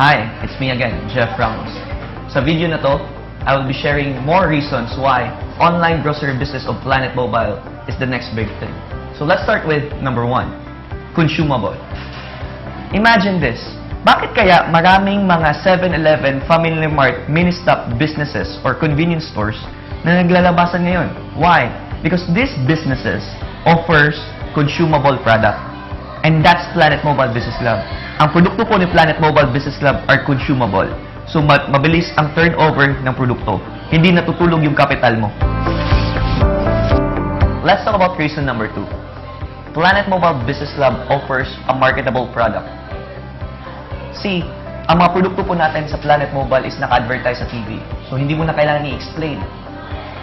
Hi, it's me again, Jeff Ramos. Sa video na to, I will be sharing more reasons why online grocery business of Planet Mobile is the next big thing. So let's start with number 1, consumable. Imagine this, bakit kaya maraming mga 7-Eleven, Family Mart, mini-stop businesses or convenience stores na naglalabasan ngayon? Why? Because these businesses offers consumable product. And that's Planet Mobile Business Lab. Ang produkto po ni Planet Mobile Business Lab are consumable. So, mabilis ang turnover ng produkto. Hindi natutulog yung capital mo. Let's talk about reason number 2. Planet Mobile Business Lab offers a marketable product. See, ang mga produkto po natin sa Planet Mobile is naka-advertise sa TV. So, hindi mo na kailangan i-explain.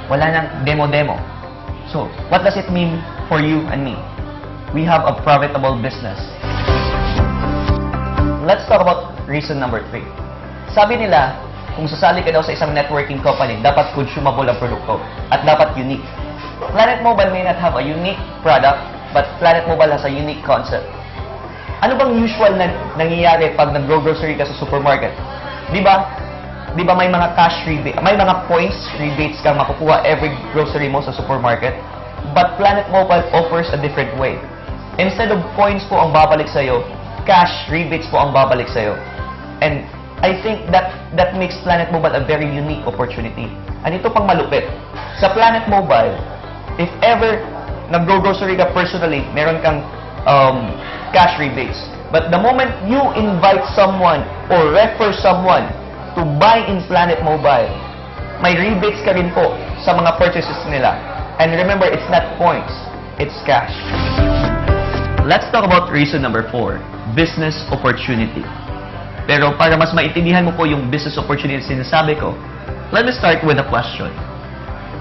Wala nang demo-demo. So, what does it mean for you and me? We have a profitable business. Let's talk about reason number 3. Sabi nila, kung sasali ka daw sa isang networking company, dapat consumable ang produkto at dapat unique. Planet Mobile may not have a unique product, but Planet Mobile has a unique concept. Ano bang usual na nangyayari pag nag-grocery ka sa supermarket? Di ba may mga cash rebate, may mga points rebates kang makukuha every grocery mo sa supermarket? But Planet Mobile offers a different way. Instead of points po ang babalik sa'yo, cash rebates po ang babalik sa'yo. And I think that makes Planet Mobile a very unique opportunity. And ito pang malupit. Sa Planet Mobile, if ever nag-grocery ka personally, meron kang cash rebates. But the moment you invite someone or refer someone to buy in Planet Mobile, may rebates ka rin po sa mga purchases nila. And remember, it's not points, it's cash. Let's talk about reason number 4, business opportunity. Pero para mas maintindihan mo po yung business opportunity sinasabi ko, let me start with a question.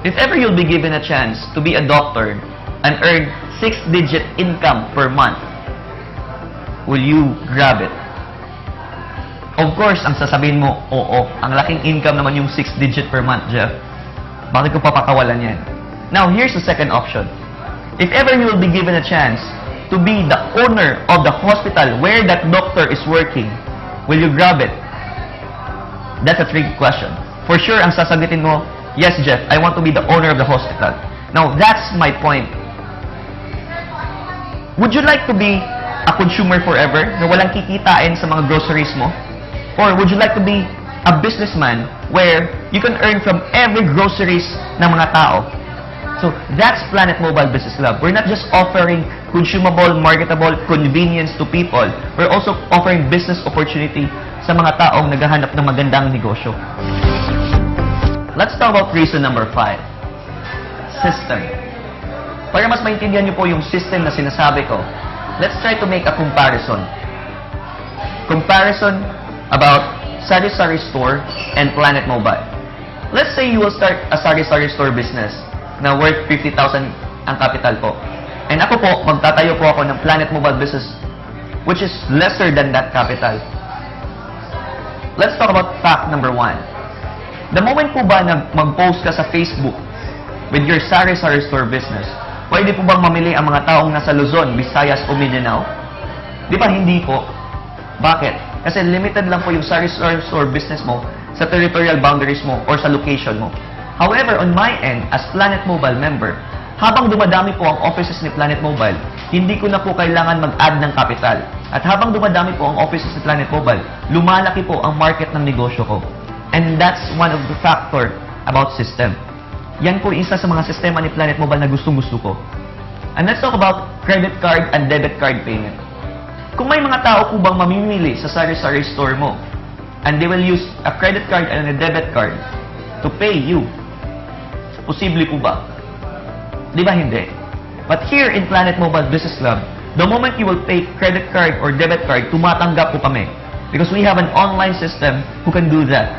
If ever you'll be given a chance to be a doctor and earn 6-digit income per month, will you grab it? Of course, ang sasabihin mo, oo, ang laking income naman yung 6-digit per month, Jeff. Bakit ko papakawalan yan? Now, here's the second option. If ever you will be given a chance to be the owner of the hospital where that doctor is working, will you grab it? That's a tricky question. For sure, ang sasagutin mo, yes, Jeff, I want to be the owner of the hospital. Now, that's my point. Would you like to be a consumer forever na walang kikitain sa mga groceries mo? Or would you like to be a businessman where you can earn from every groceries ng mga tao? So, that's Planet Mobile Business Lab. We're not just offering consumable, marketable convenience to people. We're also offering business opportunity sa mga taong naghahanap ng magandang negosyo. Let's talk about reason number 5. System. Para mas maintindihan niyo po yung system na sinasabi ko, let's try to make a comparison. Comparison about sari-sari store and Planet Mobile. Let's say you will start a sari-sari store business na worth 50,000 ang capital po. And ako po, magtatayo po ako ng Planet Mobile business which is lesser than that capital. Let's talk about fact number 1. The moment po ba na mag-post ka sa Facebook with your sari-sari store business, pwede po bang mamili ang mga taong nasa Luzon, Visayas o Mindanao? Di ba hindi po? Bakit? Kasi limited lang po yung sari-sari store business mo sa territorial boundaries mo or sa location mo. However, on my end, as Planet Mobile member, habang dumadami po ang offices ni Planet Mobile, hindi ko na po kailangan mag-add ng capital. At habang dumadami po ang offices ni Planet Mobile, lumalaki po ang market ng negosyo ko. And that's one of the factor about system. Yan po isa sa mga sistema ni Planet Mobile na gustong-gusto ko. And let's talk about credit card and debit card payment. Kung may mga tao po bang mamimili sa sari-sari store mo, and they will use a credit card and a debit card to pay you, posible po ba? Di ba hindi? But here in Planet Mobile Business Lab, the moment you will pay credit card or debit card, tumatanggap po kami. Because we have an online system who can do that.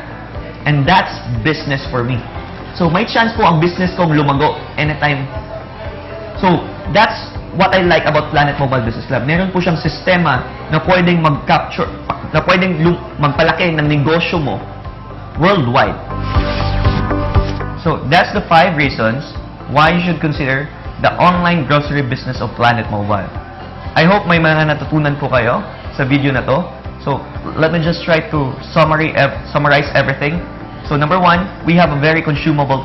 And that's business for me. So may chance po ang business kong lumago anytime. So that's what I like about Planet Mobile Business Lab. Meron po siyang sistema na pwedeng mag-capture, na pwedeng magpalaki ng negosyo mo worldwide. So, that's the 5 reasons why you should consider the online grocery business of Planet Mobile. I hope may mga natutunan po kayo sa video na to. So let me just try to summarize everything. So number one, we have a very consumable